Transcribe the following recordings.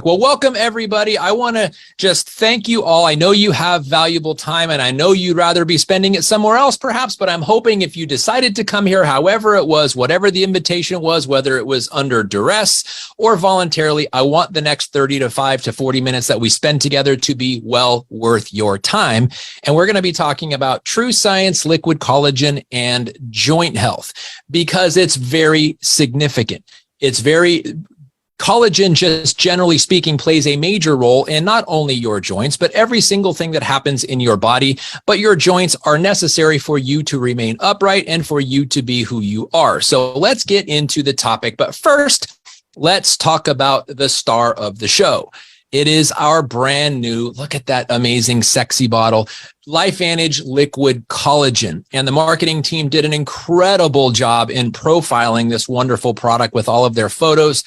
Well, welcome everybody. I want to just thank you all. I know you have valuable time and I know you'd rather be spending it somewhere else perhaps, but I'm hoping if you decided to come here, however it was, whatever the invitation was, whether it was under duress or voluntarily, I want the next 35 to 40 minutes that we spend together to be well worth your time. And we're going to be talking about True Science Liquid Collagen and joint health because it's very significant. Collagen, just generally speaking, plays a major role in not only your joints, but every single thing that happens in your body. But your joints are necessary for you to remain upright and for you to be who you are. So let's get into the topic. But first, let's talk about the star of the show. It is our brand new, look at that amazing, sexy bottle, LifeVantage Liquid Collagen. And the marketing team did an incredible job in profiling this wonderful product with all of their photos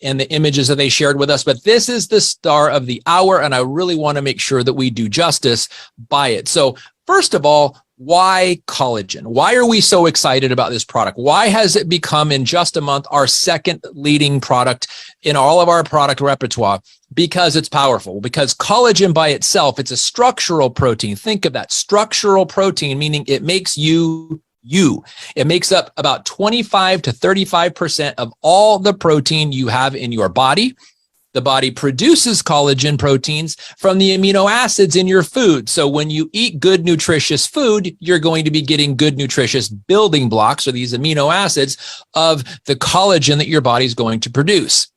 and the images that they shared with us. But this is the star of the hour, and I really want to make sure that we do justice by it. So first of all, why collagen? Why are we so excited about this product? Why has it become in just a month our second leading product in all of our product repertoire? Because it's powerful. Because collagen by itself, it's a structural protein. Think of that, structural protein, meaning it makes you. It makes up about 25 to 35% of all the protein you have in your body. The body produces collagen proteins from the amino acids in your food. So when you eat good, nutritious food, you're going to be getting good, nutritious building blocks, or these amino acids of the collagen that your body's going to produce.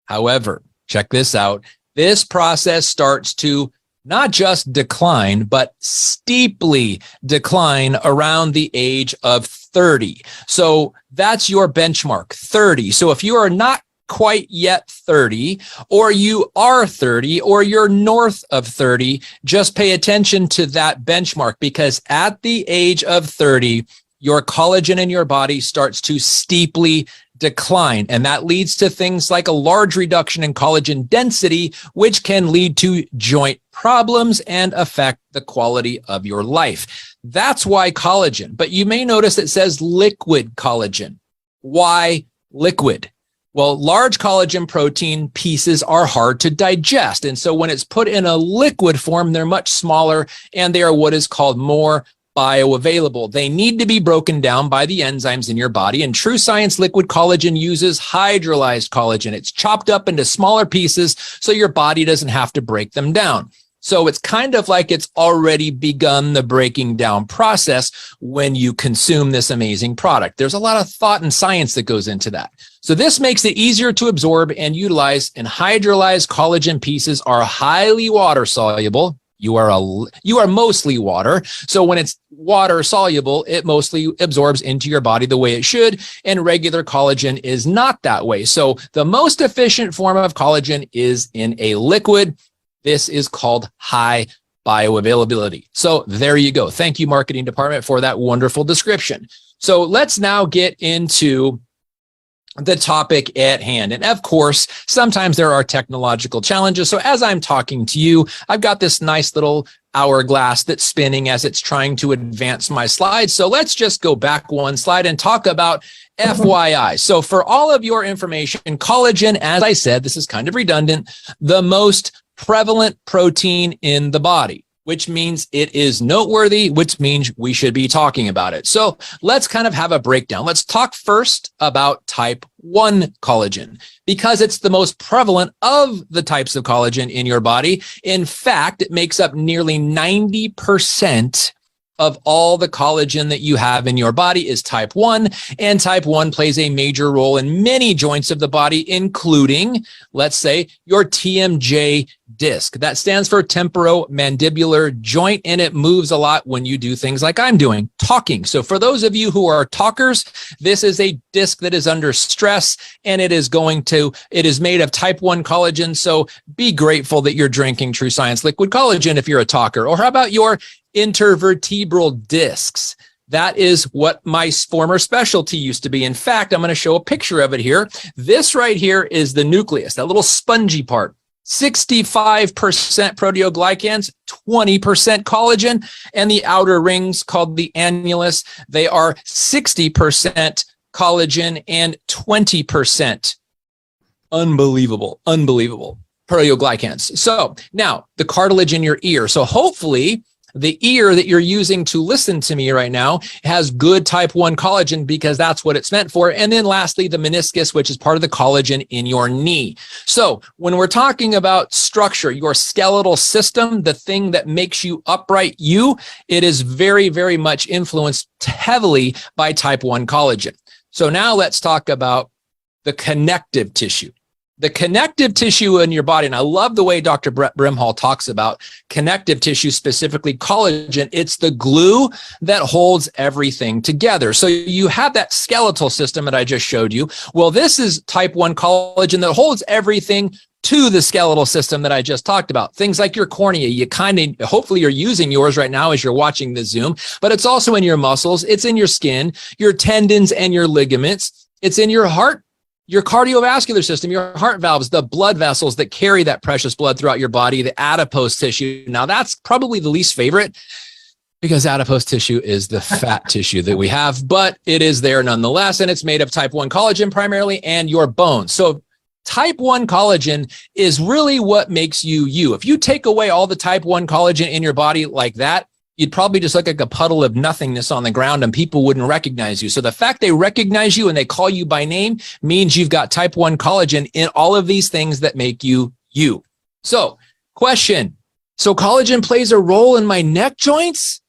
However, check this out. This process starts to not just decline, but steeply decline around the age of 30. So that's your benchmark, 30. So if you are not quite yet 30, or you are 30, or you're north of 30, just pay attention to that benchmark, because at the age of 30, your collagen in your body starts to steeply decline. And that leads to things like a large reduction in collagen density, which can lead to joint problems and affect the quality of your life. That's why collagen. But you may notice it says liquid collagen. Why liquid? Well, large collagen protein pieces are hard to digest. And so when it's put in a liquid form, they're much smaller and they are what is called more bioavailable. They need to be broken down by the enzymes in your body. And True Science Liquid Collagen uses hydrolyzed collagen. It's chopped up into smaller pieces so your body doesn't have to break them down. So it's kind of like it's already begun the breaking down process when you consume this amazing product. There's a lot of thought and science that goes into that. So this makes it easier to absorb and utilize, and hydrolyzed collagen pieces are highly water soluble. You are mostly water. So when it's water soluble, it mostly absorbs into your body the way it should. And regular collagen is not that way. So the most efficient form of collagen is in a liquid. This is called high bioavailability. So there you go. Thank you, marketing department, for that wonderful description. So let's now get into the topic at hand. And of course, sometimes there are technological challenges. So as I'm talking to you, I've got this nice little hourglass that's spinning as it's trying to advance my slides. So let's just go back one slide and talk about FYI. So for all of your information, collagen, as I said, this is kind of redundant, the most prevalent protein in the body, which means it is noteworthy, which means we should be talking about it. So let's kind of have a breakdown. Let's talk first about type 1 collagen, because it's the most prevalent of the types of collagen in your body. In fact, it makes up nearly 90% of all the collagen that you have in your body is type 1, and type 1 plays a major role in many joints of the body, including, let's say, your TMJ disc. That stands for temporomandibular joint, and it moves a lot when you do things like I'm doing, talking. So for those of you who are talkers, this is a disc that is under stress, and it is made of type 1 collagen. So be grateful that you're drinking True Science Liquid Collagen if you're a talker. Or how about your intervertebral discs? That is what my former specialty used to be. In fact, I'm going to show a picture of it here. This right here is the nucleus, that little spongy part. 65% proteoglycans, 20% collagen, and the outer rings called the annulus, they are 60% collagen and 20%. Unbelievable. proteoglycans. So now the cartilage in your ear. So hopefully the ear that you're using to listen to me right now has good type 1 collagen because that's what it's meant for. And then lastly, the meniscus, which is part of the collagen in your knee. So when we're talking about structure, your skeletal system, the thing that makes you upright, it is very, very much influenced heavily by type 1 collagen. So now let's talk about the connective tissue. The connective tissue in your body, and I love the way Dr. Brett Brimhall talks about connective tissue, specifically collagen. It's the glue that holds everything together. So you have that skeletal system that I just showed you. Well, this is type 1 collagen that holds everything to the skeletal system that I just talked about. Things like your cornea, hopefully you're using yours right now as you're watching the Zoom, but it's also in your muscles. It's in your skin, your tendons and your ligaments. It's in your heart, your cardiovascular system, your heart valves, the blood vessels that carry that precious blood throughout your body, the adipose tissue. Now, that's probably the least favorite because adipose tissue is the fat tissue that we have, but it is there nonetheless, and it's made of type 1 collagen primarily and your bones. So type 1 collagen is really what makes you you. If you take away all the type 1 collagen in your body like that, you'd probably just look like a puddle of nothingness on the ground and people wouldn't recognize you. So the fact they recognize you and they call you by name means you've got type 1 collagen in all of these things that make you you. So question, so collagen plays a role in my neck joints?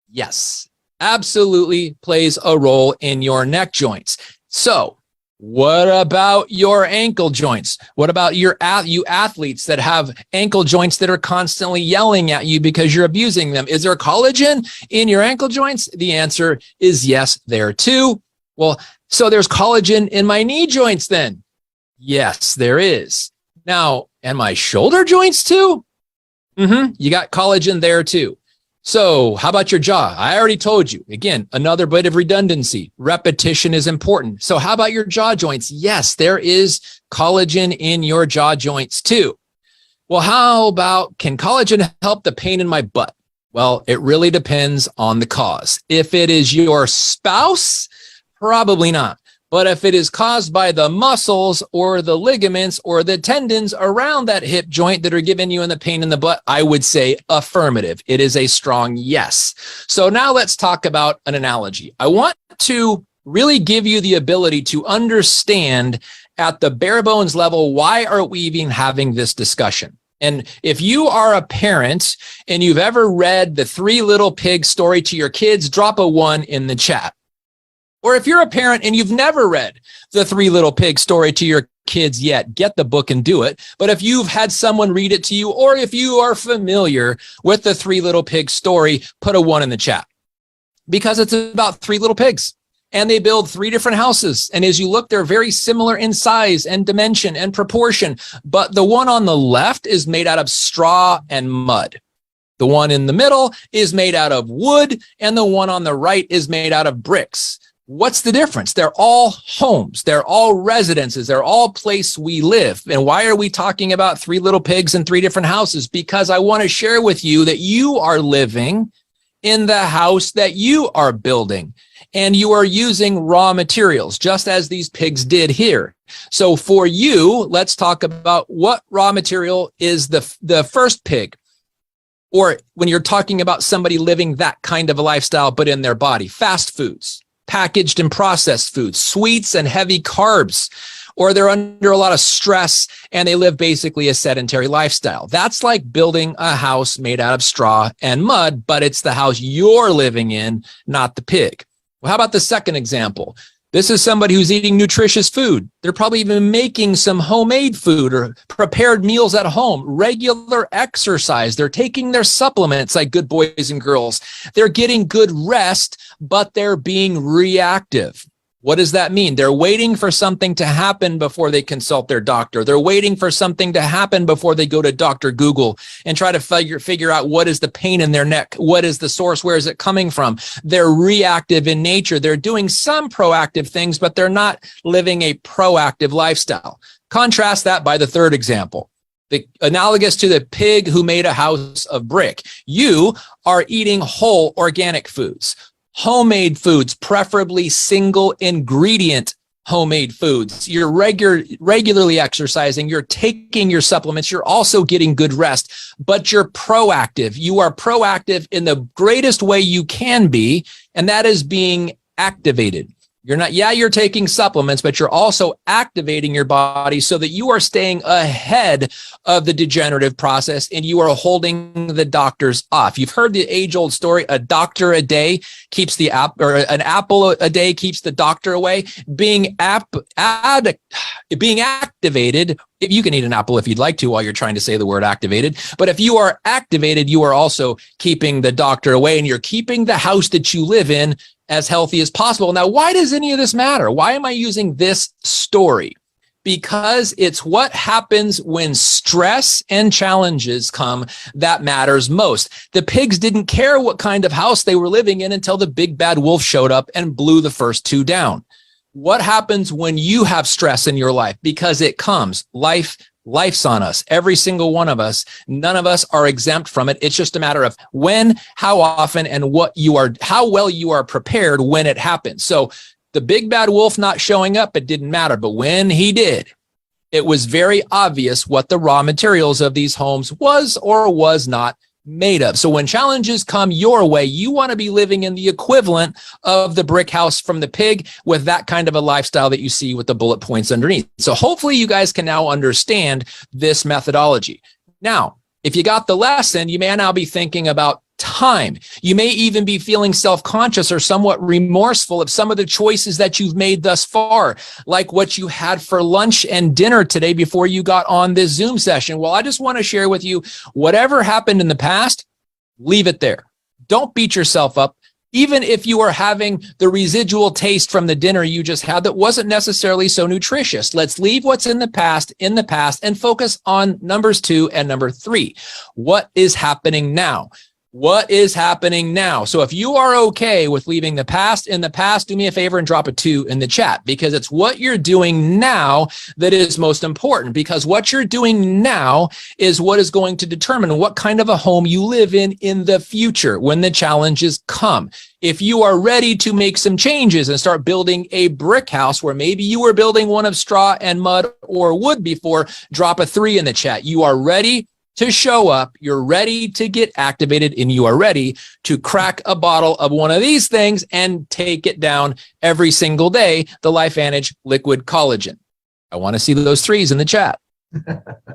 Yes, absolutely plays a role in your neck joints. So what about your ankle joints? What about you athletes that have ankle joints that are constantly yelling at you because you're abusing them? Is there collagen in your ankle joints? The answer is yes, there too. Well, so there's collagen in my knee joints then? Yes, there is. Now, and my shoulder joints too? You got collagen there too. So how about your jaw? I already told you, again, another bit of redundancy. Repetition is important. So how about your jaw joints? Yes, there is collagen in your jaw joints too. Well, how about, can collagen help the pain in my butt? Well, it really depends on the cause. If it is your spouse, probably not. But if it is caused by the muscles or the ligaments or the tendons around that hip joint that are giving you the pain in the butt, I would say affirmative. It is a strong yes. So now let's talk about an analogy. I want to really give you the ability to understand at the bare bones level, why are we even having this discussion? And if you are a parent and you've ever read the 3 Little Pigs story to your kids, drop a 1 in the chat. Or if you're a parent and you've never read the 3 Little Pigs story to your kids yet, get the book and do it. But if you've had someone read it to you, or if you are familiar with the 3 Little Pigs story, put a 1 in the chat. Because it's about 3 little pigs and they build 3 different houses. And as you look, they're very similar in size and dimension and proportion. But the one on the left is made out of straw and mud. The one in the middle is made out of wood, and the one on the right is made out of bricks. What's the difference? They're all homes. They're all residences. They're all place we live. And why are we talking about 3 little pigs and 3 different houses? Because I want to share with you that you are living in the house that you are building, and you are using raw materials, just as these pigs did here. So for you, let's talk about what raw material is the first pig. Or when you're talking about somebody living that kind of a lifestyle, but in their body, fast foods, packaged and processed foods, sweets and heavy carbs, or they're under a lot of stress and they live basically a sedentary lifestyle. That's like building a house made out of straw and mud, but it's the house you're living in, not the pig. Well, how about the second example? This is somebody who's eating nutritious food. They're probably even making some homemade food or prepared meals at home, regular exercise. They're taking their supplements like good boys and girls. They're getting good rest, but they're being reactive. What does that mean? They're waiting for something to happen before they consult their doctor. They're waiting for something to happen before they go to Dr. Google and try to figure out what is the pain in their neck? What is the source? Where is it coming from? They're reactive in nature. They're doing some proactive things, but they're not living a proactive lifestyle. Contrast that by the third example. Analogous to the pig who made a house of brick. You are eating whole organic foods. Homemade foods, preferably single ingredient homemade foods, you're regularly exercising, you're taking your supplements, you're also getting good rest, but you're proactive. You are proactive in the greatest way you can be, and that is being activated. You're taking supplements, but you're also activating your body so that you are staying ahead of the degenerative process and you are holding the doctors off. You've heard the age-old story, a doctor a day keeps an apple a day keeps the doctor away. Being activated, you can eat an apple if you'd like to while you're trying to say the word activated. But if you are activated, you are also keeping the doctor away and you're keeping the house that you live in as healthy as possible. Now, why does any of this matter? Why am I using this story? Because it's what happens when stress and challenges come that matters most. The pigs didn't care what kind of house they were living in until the big bad wolf showed up and blew the first two down. What happens when you have stress in your life? Because it comes. Life's on us, every single one of us. None of us are exempt from it. It's just a matter of when, how often, and how well you are prepared when it happens. So the big bad wolf not showing up, it didn't matter. But when he did, it was very obvious what the raw materials of these homes was or was not made of. So when challenges come your way, you want to be living in the equivalent of the brick house from the pig with that kind of a lifestyle that you see with the bullet points underneath. So hopefully you guys can now understand this methodology. Now, if you got the lesson, you may now be thinking about time. You may even be feeling self-conscious or somewhat remorseful of some of the choices that you've made thus far, like what you had for lunch and dinner today before you got on this Zoom session. Well, I just want to share with you, whatever happened in the past, leave it there. Don't beat yourself up. Even if you are having the residual taste from the dinner you just had that wasn't necessarily so nutritious. Let's leave what's in the past and focus on numbers 2 and number 3. What is happening now? What is happening now? So if you are okay with leaving the past in the past, do me a favor and drop a 2 in the chat, because it's what you're doing now that is most important, because what you're doing now is what is going to determine what kind of a home you live in the future when the challenges come. If you are ready to make some changes and start building a brick house where maybe you were building one of straw and mud or wood before, drop a 3 in the chat. You are ready to show up, you're ready to get activated, and you are ready to crack a bottle of one of these things and take it down every single day, the LifeVantage Liquid Collagen. I want to see those 3s in the chat.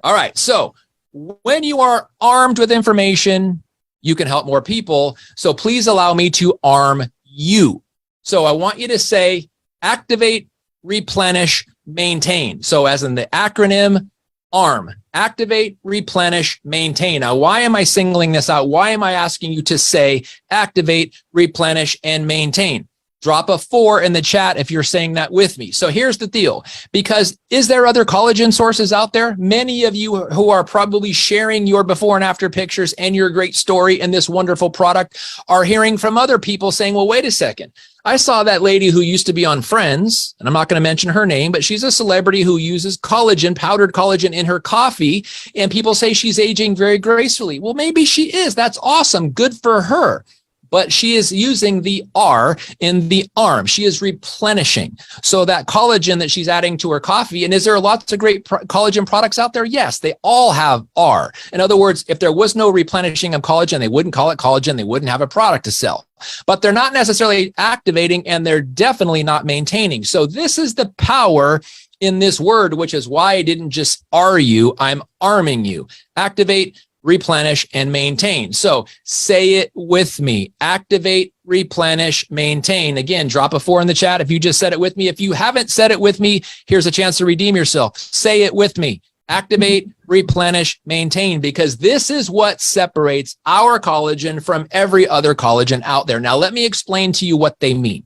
All right, so when you are armed with information, you can help more people. So please allow me to arm you. So I want you to say activate, replenish, maintain. So as in the acronym ARM, activate, replenish, maintain. Now, why am I singling this out? Why am I asking you to say activate, replenish, and maintain? Drop a 4 in the chat if you're saying that with me. So here's the deal, because is there other collagen sources out there? Many of you who are probably sharing your before and after pictures and your great story and this wonderful product are hearing from other people saying, well, wait a second. I saw that lady who used to be on Friends, and I'm not going to mention her name, but she's a celebrity who uses collagen, powdered collagen in her coffee, and people say she's aging very gracefully. Well, maybe she is. That's awesome. Good for her. But she is using the R in the ARM. She is replenishing. So that collagen that she's adding to her coffee, and is there lots of great collagen products out there? Yes, they all have R. In other words, if there was no replenishing of collagen, they wouldn't call it collagen. They wouldn't have a product to sell. But they're not necessarily activating, and they're definitely not maintaining. So this is the power in this word, which is why I didn't just R you, I'm arming you. Activate, replenish, and maintain. So say it with me. Activate, replenish, maintain. Again, drop a 4 in the chat if you just said it with me. If you haven't said it with me, here's a chance to redeem yourself. Say it with me. Activate, replenish, maintain, because this is what separates our collagen from every other collagen out there. Now, let me explain to you what they mean.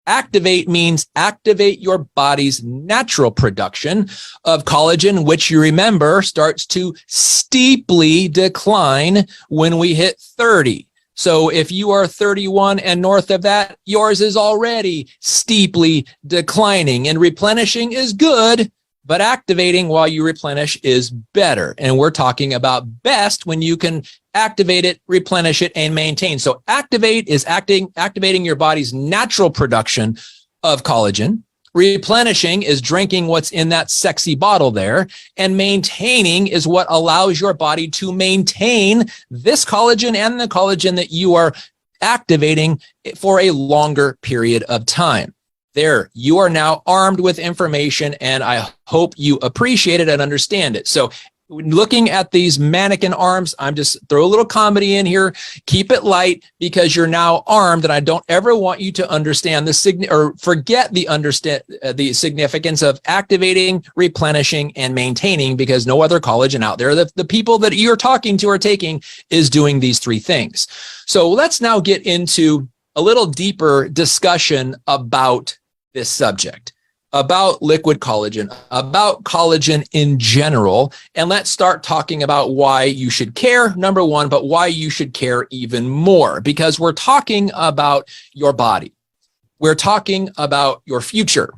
Activate means activate your body's natural production of collagen, which you remember starts to steeply decline when we hit 30. So if you are 31 and north of that, yours is already steeply declining, and replenishing is good, but activating while you replenish is better. And we're talking about best when you can activate it, replenish it, and maintain. So activate is activating your body's natural production of collagen. Replenishing is drinking what's in that sexy bottle there, and maintaining is what allows your body to maintain this collagen and the collagen that you are activating for a longer period of time. There, you are now armed with information, and I hope you appreciate it and understand it. So looking at these mannequin arms, I'm just throw a little comedy in here, keep it light, because you're now armed, and I don't ever want you to understand forget the significance of activating, replenishing, and maintaining, because no other collagen out there, the people that you're talking to or taking, is doing these three things. So let's now get into a little deeper discussion about this subject, about liquid collagen, about collagen in general. And let's start talking about why you should care, number one, but why you should care even more, because we're talking about your body. We're talking about your future.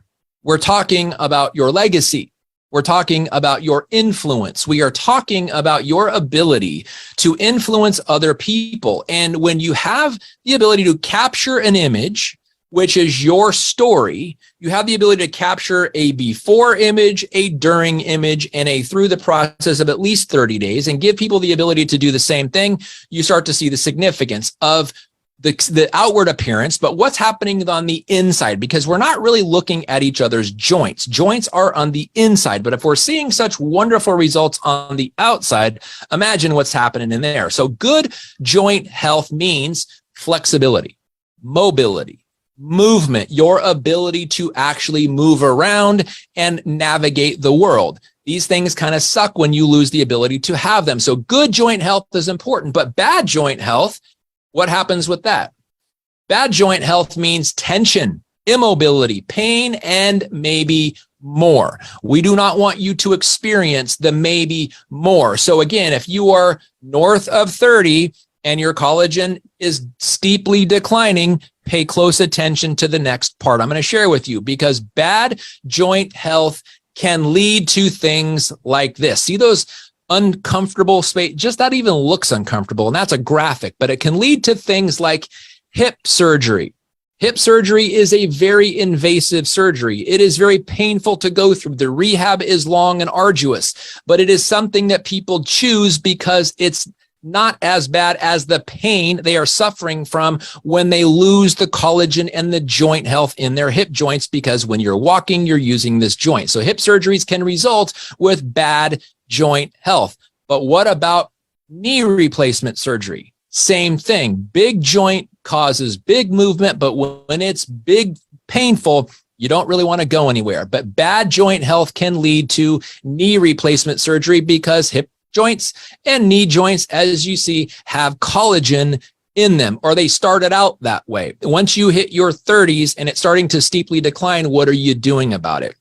We're talking about your legacy. We're talking about your influence. We are talking about your ability to influence other people. And when you have the ability to capture an image, which is your story, you have the ability to capture a before image, a during image, and a through the process of at least 30 days, and give people the ability to do the same thing, you start to see the significance of the outward appearance, but what's happening on the inside, because we're not really looking at each other's joints. Joints are on the inside, but if we're seeing such wonderful results on the outside, imagine what's happening in there. So good joint health means flexibility, mobility, movement, your ability to actually move around and navigate the world. These things kind of suck when you lose the ability to have them. So good joint health is important, but bad joint health, what happens with that? Bad joint health means tension, immobility, pain, and maybe more. We do not want you to experience the maybe more. So again, if you are north of 30 and your collagen is steeply declining, pay close attention to the next part I'm going to share with you, because bad joint health can lead to things like this. See those uncomfortable space? Just that even looks uncomfortable, and that's a graphic, but it can lead to things like hip surgery. Hip surgery is a very invasive surgery. It is very painful to go through. The rehab is long and arduous, but it is something that people choose because it's not as bad as the pain they are suffering from when they lose the collagen and the joint health in their hip joints, because when you're walking, you're using this joint. So hip surgeries can result with bad joint health. But what about knee replacement surgery? Same thing. Big joint causes big movement, but when it's big, painful, you don't really want to go anywhere. But bad joint health can lead to knee replacement surgery, because hip joints and knee joints, as you see, have collagen in them, or they started out that way. Once you hit your 30s and it's starting to steeply decline, what are you doing about it?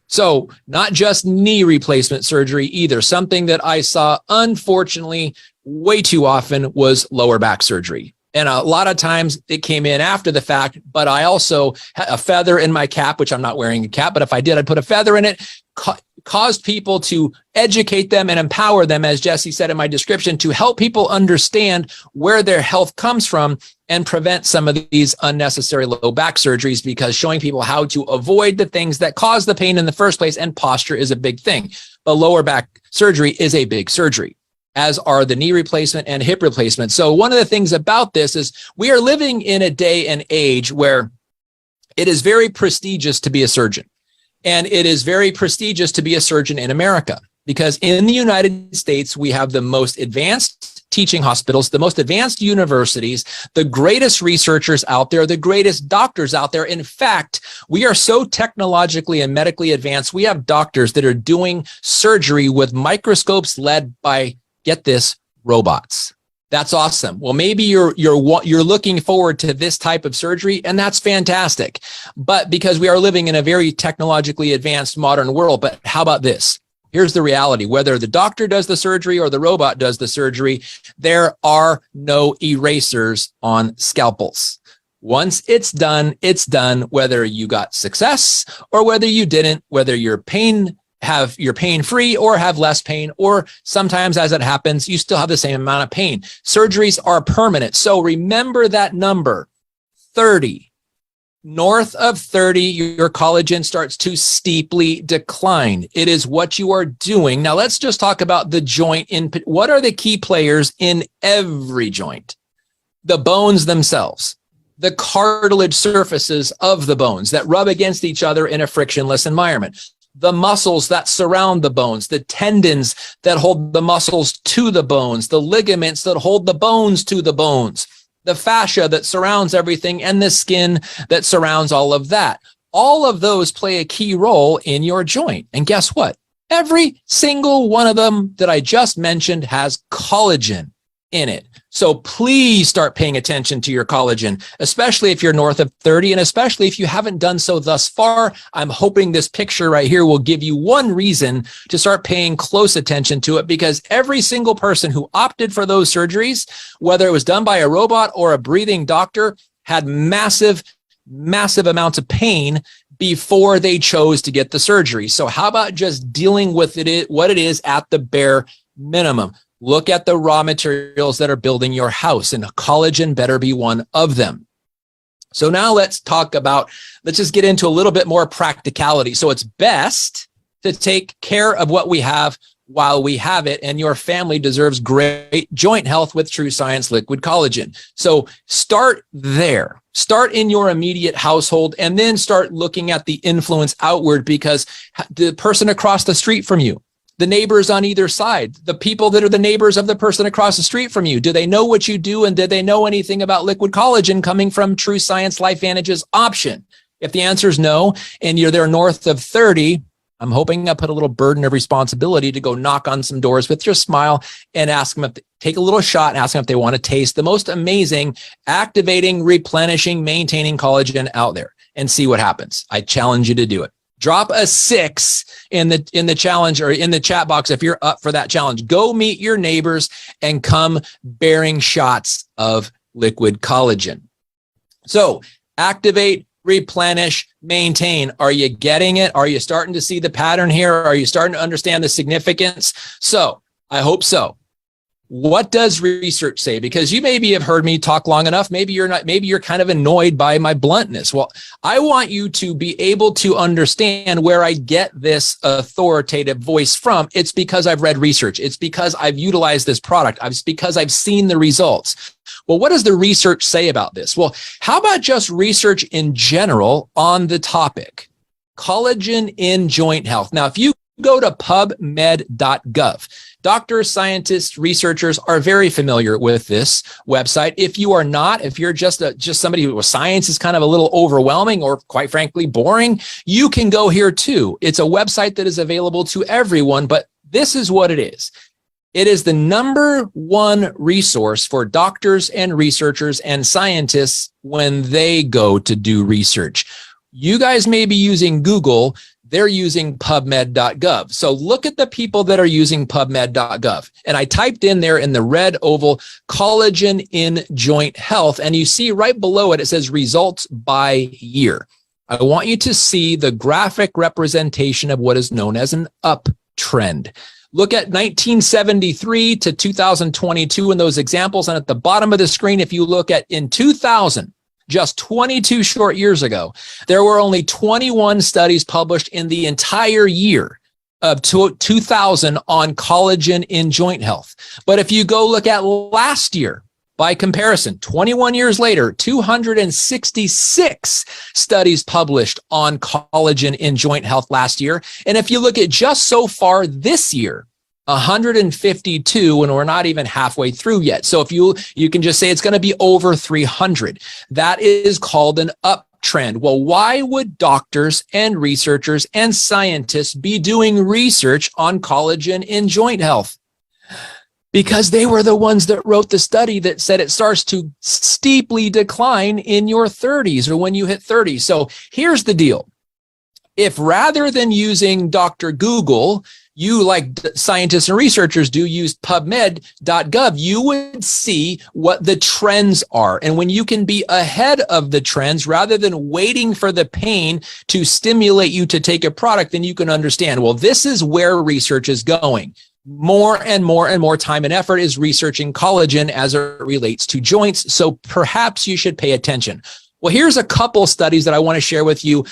So not just knee replacement surgery either. Something that I saw, unfortunately, way too often was lower back surgery. And a lot of times it came in after the fact, but I also had a feather in my cap, which I'm not wearing a cap, but if I did, I'd put a feather in it, caused people to educate them and empower them, as Jesse said in my description, to help people understand where their health comes from and prevent some of these unnecessary low back surgeries, because showing people how to avoid the things that cause the pain in the first place, and posture is a big thing. But lower back surgery is a big surgery, as are the knee replacement and hip replacement. So one of the things about this is we are living in a day and age where it is very prestigious to be a surgeon. And it is very prestigious to be a surgeon in America, because in the United States, we have the most advanced teaching hospitals, the most advanced universities, the greatest researchers out there, the greatest doctors out there. In fact, we are so technologically and medically advanced. We have doctors that are doing surgery with microscopes led by, get this, robots. That's awesome. Well, maybe you're looking forward to this type of surgery, and that's fantastic. But because we are living in a very technologically advanced modern world, but how about this? Here's the reality. Whether the doctor does the surgery or the robot does the surgery, there are no erasers on scalpels. Once it's done, whether you got success or whether you didn't, whether you're pain-free or have less pain, or sometimes, as it happens, you still have the same amount of pain. Surgeries are permanent. So remember that number, 30. North of 30, your collagen starts to steeply decline. It is what you are doing. Now, let's just talk about the joint. What are the key players in every joint? The bones themselves, the cartilage surfaces of the bones that rub against each other in a frictionless environment, the muscles that surround the bones, the tendons that hold the muscles to the bones, the ligaments that hold the bones to the bones, the fascia that surrounds everything, and the skin that surrounds all of that. All of those play a key role in your joint. And guess what? Every single one of them that I just mentioned has collagen in it. So please start paying attention to your collagen, especially if you're north of 30, and especially if you haven't done so thus far. I'm hoping this picture right here will give you one reason to start paying close attention to it, because every single person who opted for those surgeries, whether it was done by a robot or a breathing doctor, had massive amounts of pain before they chose to get the surgery. So how about just dealing with what it is at the bare minimum? Look at the raw materials that are building your house, and collagen better be one of them. So now let's just get into a little bit more practicality. So it's best to take care of what we have while we have it, and your family deserves great joint health with True Science Liquid Collagen. So start there. Start in your immediate household, and then start looking at the influence outward, because the person across the street from you, the neighbors on either side, the people that are the neighbors of the person across the street from you, do they know what you do? And did they know anything about liquid collagen coming from True Science LifeVantage's option? If the answer is no, and you're there north of 30, I'm hoping I put a little burden of responsibility to go knock on some doors with your smile and ask them take a little shot and ask them if they want to taste the most amazing, activating, replenishing, maintaining collagen out there, and see what happens. I challenge you to do it. Drop a 6 in the challenge, or in the chat box if you're up for that challenge. Go meet your neighbors and come bearing shots of liquid collagen. So activate, replenish, maintain. Are you getting it? Are you starting to see the pattern here? Are you starting to understand the significance? So I hope so. What does research say? Because you maybe have heard me talk long enough. Maybe you're not, maybe you're kind of annoyed by my bluntness. Well, I want you to be able to understand where I get this authoritative voice from. It's because I've read research. It's because I've utilized this product. It's because I've seen the results. Well, what does the research say about this? Well, how about just research in general on the topic? Collagen in joint health. Now, if you go to pubmed.gov, doctors, scientists, researchers are very familiar with this website. If you are not, if you're just somebody who science is kind of a little overwhelming or quite frankly boring, you can go here too. It's a website that is available to everyone, but this is what it is. It is the number one resource for doctors and researchers and scientists when they go to do research. You guys may be using Google. They're using PubMed.gov. So look at the people that are using PubMed.gov. And I typed in there in the red oval, collagen in joint health. And you see right below it, it says results by year. I want you to see the graphic representation of what is known as an uptrend. Look at 1973 to 2022 in those examples. And at the bottom of the screen, if you look at in 2000, just 22 short years ago, there were only 21 studies published in the entire year of 2000 on collagen in joint health. But if you go look at last year, by comparison, 21 years later, 266 studies published on collagen in joint health last year. And if you look at just so far this year, 152, and we're not even halfway through yet. So if you can just say it's going to be over 300. That is called an uptrend. Well, why would doctors and researchers and scientists be doing research on collagen in joint health? Because they were the ones that wrote the study that said it starts to steeply decline in your 30s or when you hit 30. So here's the deal. If rather than using Dr. Google, you, like scientists and researchers do, use PubMed.gov, you would see what the trends are. And when you can be ahead of the trends rather than waiting for the pain to stimulate you to take a product, then you can understand, well, this is where research is going. More and more and more time and effort is researching collagen as it relates to joints. So perhaps you should pay attention. Well, here's a couple studies that I want to share with you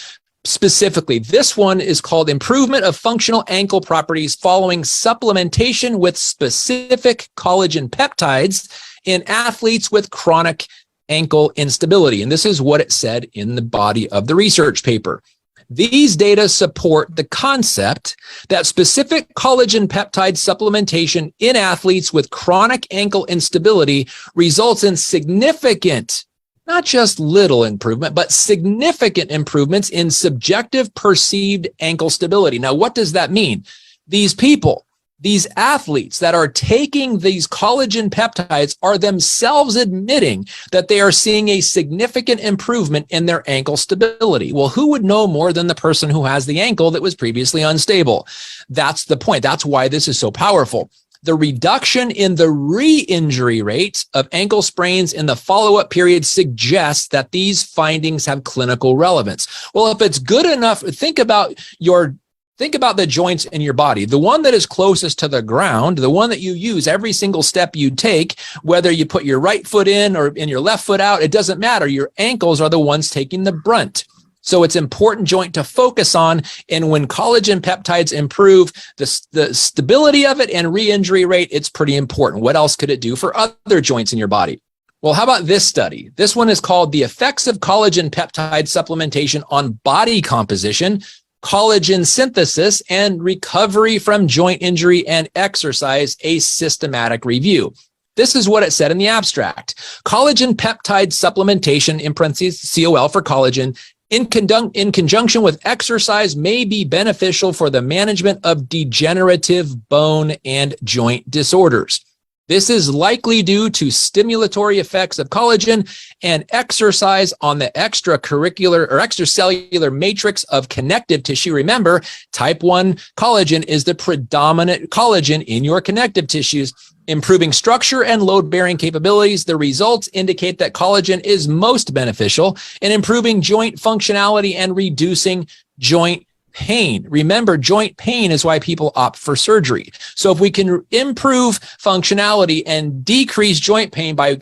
specifically. This one is called Improvement of Functional Ankle Properties Following Supplementation with Specific Collagen Peptides in Athletes with Chronic Ankle Instability. And this is what it said in the body of the research paper. These data support the concept that specific collagen peptide supplementation in athletes with chronic ankle instability results in significant, not just little improvement, but significant improvements in subjective perceived ankle stability. Now, what does that mean? These people, these athletes that are taking these collagen peptides are themselves admitting that they are seeing a significant improvement in their ankle stability. Well, who would know more than the person who has the ankle that was previously unstable? That's the point. That's why this is so powerful. The reduction in the re-injury rate of ankle sprains in the follow-up period suggests that these findings have clinical relevance. Well, if it's good enough, think about the joints in your body. The one that is closest to the ground, the one that you use every single step you take, whether you put your right foot in or in your left foot out, it doesn't matter. Your ankles are the ones taking the brunt. So it's important joint to focus on. And when collagen peptides improve the stability of it and re-injury rate, it's pretty important. What else could it do for other joints in your body? Well, how about this study? This one is called The Effects of Collagen Peptide Supplementation on Body Composition, Collagen Synthesis, and Recovery from Joint Injury and Exercise, a Systematic Review. This is what it said in the abstract. Collagen peptide supplementation, in parentheses, COL for collagen, in conjunction with exercise may be beneficial for the management of degenerative bone and joint disorders. This is likely due to stimulatory effects of collagen and exercise on the extracurricular or extracellular matrix of connective tissue. Remember, type 1 collagen is the predominant collagen in your connective tissues, improving structure and load-bearing capabilities. The results indicate that collagen is most beneficial in improving joint functionality and reducing joint pain. Remember, joint pain is why people opt for surgery. So if we can improve functionality and decrease joint pain by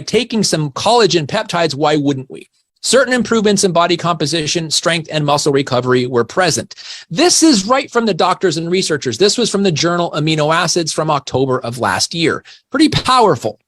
taking some collagen peptides, why wouldn't we? Certain improvements in body composition, strength, and muscle recovery were present. This is right from the doctors and researchers. This was from the journal Amino Acids from October of last year. Pretty powerful.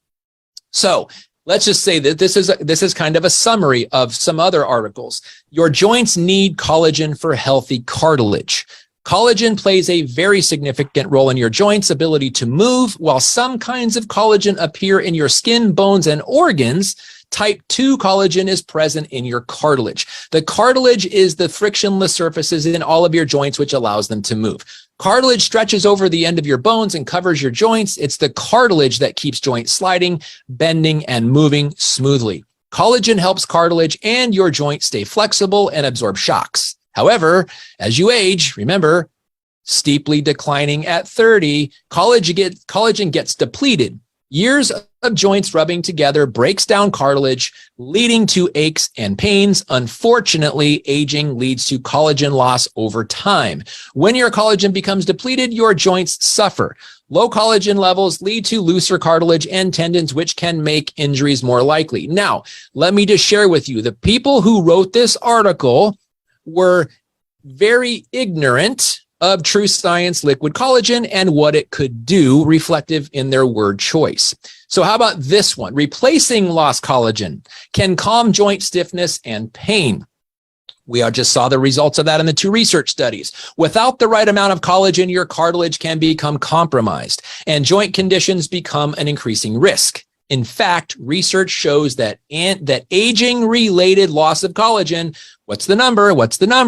So let's just say that this is kind of a summary of some other articles. Your joints need collagen for healthy cartilage. Collagen plays a very significant role in your joints' ability to move. While some kinds of collagen appear in your skin, bones, and organs, type 2 collagen is present in your cartilage. The cartilage is the frictionless surfaces in all of your joints, which allows them to move. Cartilage stretches over the end of your bones and covers your joints. It's the cartilage that keeps joints sliding, bending, and moving smoothly. Collagen helps cartilage and your joint stay flexible and absorb shocks. However, as you age, remember, steeply declining at 30, collagen gets depleted. Years of joints rubbing together breaks down cartilage, leading to aches and pains. Unfortunately, aging leads to collagen loss over time. When your collagen becomes depleted, your joints suffer. Low collagen levels lead to looser cartilage and tendons, which can make injuries more likely. Now, let me just share with you, the people who wrote this article were very ignorant of True Science liquid collagen and what it could do, reflective in their word choice. So how about this one? Replacing lost collagen can calm joint stiffness and pain. We just saw the results of that in the 2 research studies. Without the right amount of collagen, your cartilage can become compromised and joint conditions become an increasing risk. In fact, research shows that aging-related loss of collagen, what's the number?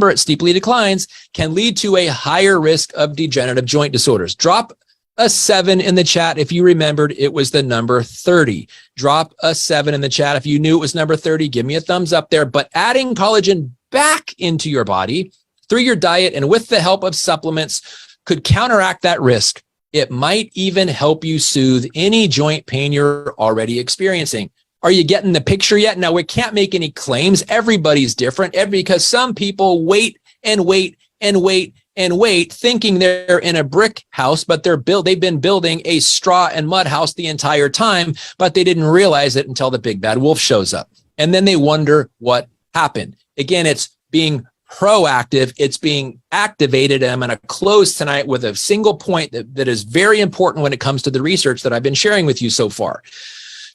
It steeply declines, can lead to a higher risk of degenerative joint disorders. Drop a 7 in the chat if you remembered it was the number 30. Drop a 7 in the chat if you knew it was number 30. Give me a thumbs up there. But adding collagen back into your body through your diet and with the help of supplements could counteract that risk. It might even help you soothe any joint pain you're already experiencing. Are you getting the picture yet? Now, we can't make any claims. Everybody's different because some people wait and wait and wait and wait, thinking they're in a brick house, but they've been building a straw and mud house the entire time, but they didn't realize it until the big bad wolf shows up. And then they wonder what happened. Again, it's being proactive. It's being activated. And I'm going to close tonight with a single point that is very important when it comes to the research that I've been sharing with you so far.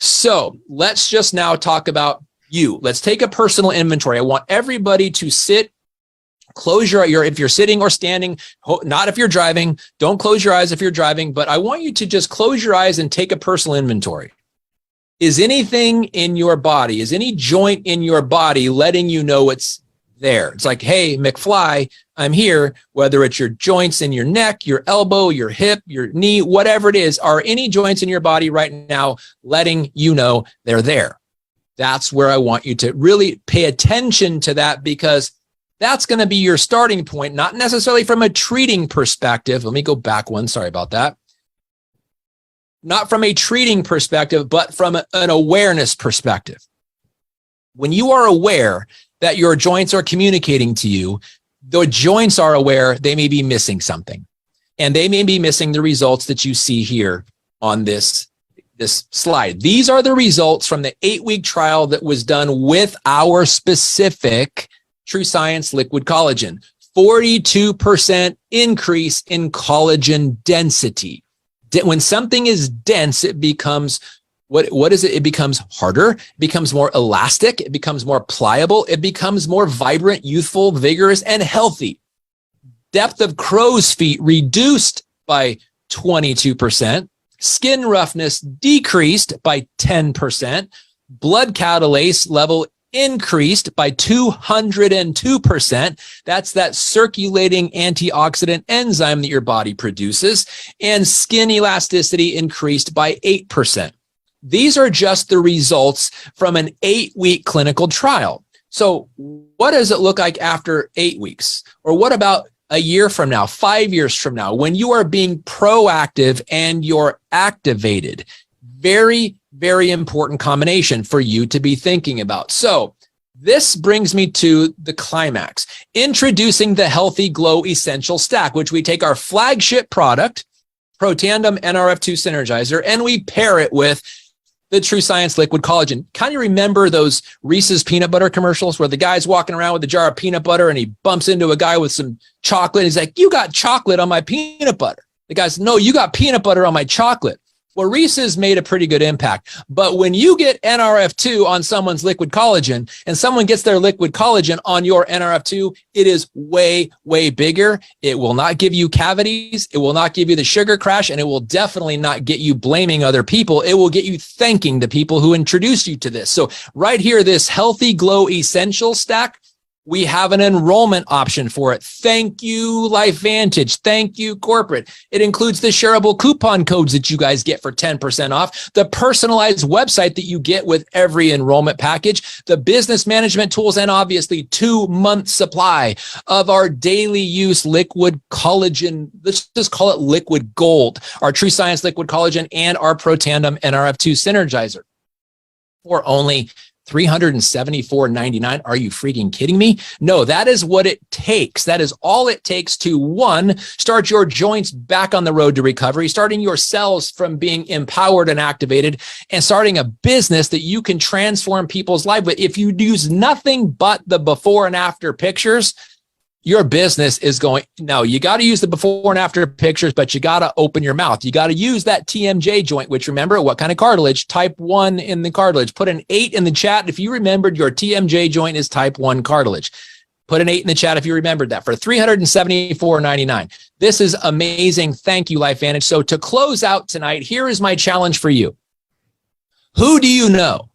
So let's just now talk about you. Let's take a personal inventory. I want everybody to sit, close your eyes. If you're sitting or standing, not if you're driving, don't close your eyes if you're driving, but I want you to just close your eyes and take a personal inventory. Is anything in your body, is any joint in your body letting you know it's there? It's like, hey, McFly, I'm here. Whether it's your joints in your neck, your elbow, your hip, your knee, whatever it is, are any joints in your body right now letting you know they're there? That's where I want you to really pay attention to that, because that's going to be your starting point, not necessarily from a treating perspective. Let me go back one. Sorry about that. Not from a treating perspective, but from an awareness perspective. When you are aware that your joints are communicating to you, the joints are aware they may be missing something, and they may be missing the results that you see here on this slide. These are the results from the 8-week trial that was done with our specific True Science liquid collagen. 42% increase in collagen density. When something is dense, it becomes, what is it? It becomes harder, it becomes more elastic, it becomes more pliable, it becomes more vibrant, youthful, vigorous, and healthy. Depth of crow's feet reduced by 22%. Skin roughness decreased by 10%. Blood catalase level increased by 202%. That's that circulating antioxidant enzyme that your body produces. And skin elasticity increased by 8%. These are just the results from an 8-week clinical trial. So what does it look like after 8 weeks? Or what about a year from now, 5 years from now, when you are being proactive and you're activated? Very, very important combination for you to be thinking about. So this brings me to the climax. Introducing the Healthy Glow Essential Stack, which we take our flagship product, Protandim NRF2 Synergizer, and we pair it with the True Science liquid collagen. Kind of remember those Reese's peanut butter commercials where the guy's walking around with a jar of peanut butter and he bumps into a guy with some chocolate. He's like, you got chocolate on my peanut butter. The guy's, no, you got peanut butter on my chocolate. Well, Reese's made a pretty good impact. But when you get NRF2 on someone's liquid collagen and someone gets their liquid collagen on your NRF2, it is way, way bigger. It will not give you cavities. It will not give you the sugar crash, and it will definitely not get you blaming other people. It will get you thanking the people who introduced you to this. So right here, this Healthy Glow Essential Stack, we have an enrollment option for it. Thank you, LifeVantage. Thank you, corporate. It includes the shareable coupon codes that you guys get for 10% off, the personalized website that you get with every enrollment package, the business management tools, and obviously 2-month supply of our daily use liquid collagen. Let's just call it liquid gold, our True Science liquid collagen and our Protandim NRF2 Synergizer for only $374.99. Are you freaking kidding me? No, that is what it takes. That is all it takes to, one, start your joints back on the road to recovery, starting your cells from being empowered and activated, and starting a business that you can transform people's lives with. If you use nothing but the before and after pictures, your business is going, no, you got to use the before and after pictures, but you got to open your mouth. You got to use that TMJ joint, which, remember, what kind of cartilage? Type 1 in the cartilage. Put an 8 in the chat if you remembered your TMJ joint is type 1 cartilage. Put an 8 in the chat if you remembered that for $374.99. This is amazing. Thank you, LifeVantage. So to close out tonight, here is my challenge for you. Who do you know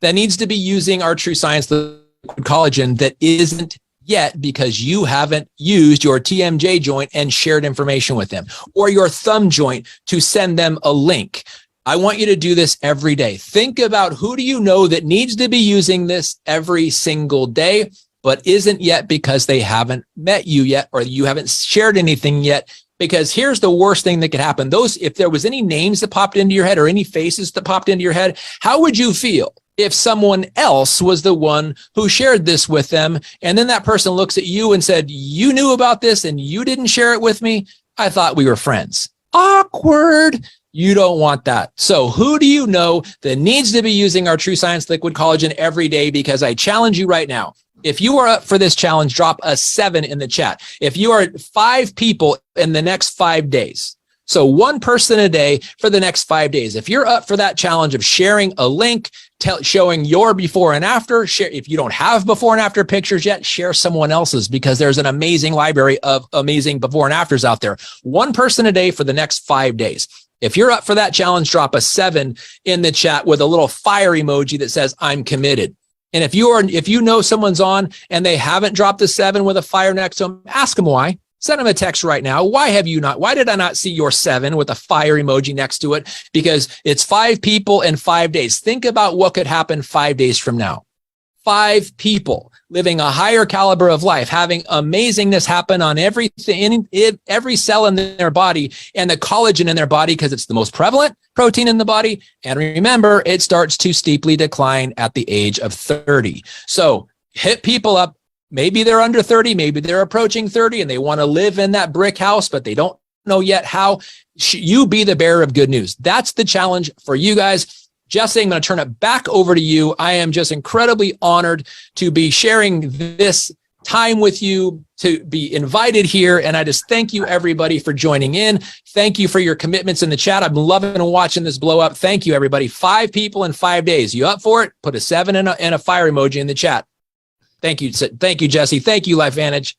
that needs to be using our True Science liquid collagen that isn't yet because you haven't used your TMJ joint and shared information with them, or your thumb joint to send them a link? I want you to do this every day. Think about who do you know that needs to be using this every single day, but isn't yet because they haven't met you yet, or you haven't shared anything yet. Because here's the worst thing that could happen. If there was any names that popped into your head or any faces that popped into your head, how would you feel if someone else was the one who shared this with them, and then that person looks at you and said, you knew about this and you didn't share it with me? I thought we were friends. Awkward. You don't want that. So who do you know that needs to be using our True Science Liquid Collagen every day? Because I challenge you right now. If you are up for this challenge, drop a 7 in the chat. If you are 5 people in the next 5 days, so 1 person a day for the next 5 days. If you're up for that challenge of sharing a link, showing your before and after, share. If you don't have before and after pictures yet, share someone else's, because there's an amazing library of amazing before and afters out there. 1 person a day for the next 5 days. If you're up for that challenge, drop a 7 in the chat with a little fire emoji that says, I'm committed. And if you know someone's on and they haven't dropped a 7 with a fire next to them, ask them why. Send them a text right now. Why did I not see your 7 with a fire emoji next to it? Because it's 5 people in 5 days. Think about what could happen 5 days from now. 5 people living a higher caliber of life, having amazingness happen on everything, every cell in their body, and the collagen in their body, because it's the most prevalent protein in the body. And remember, it starts to steeply decline at the age of 30. So hit people up. Maybe they're under 30, maybe they're approaching 30, and they want to live in that brick house, but they don't know yet how. You be the bearer of good news. That's the challenge for you guys. Jesse, I'm going to turn it back over to you. I am just incredibly honored to be sharing this time with you, to be invited here. And I just thank you, everybody, for joining in. Thank you for your commitments in the chat. I'm loving and watching this blow up. Thank you, everybody. 5 people in 5 days. You up for it? Put a 7 and a fire emoji in the chat. Thank you. Thank you, Jesse. Thank you, LifeVantage.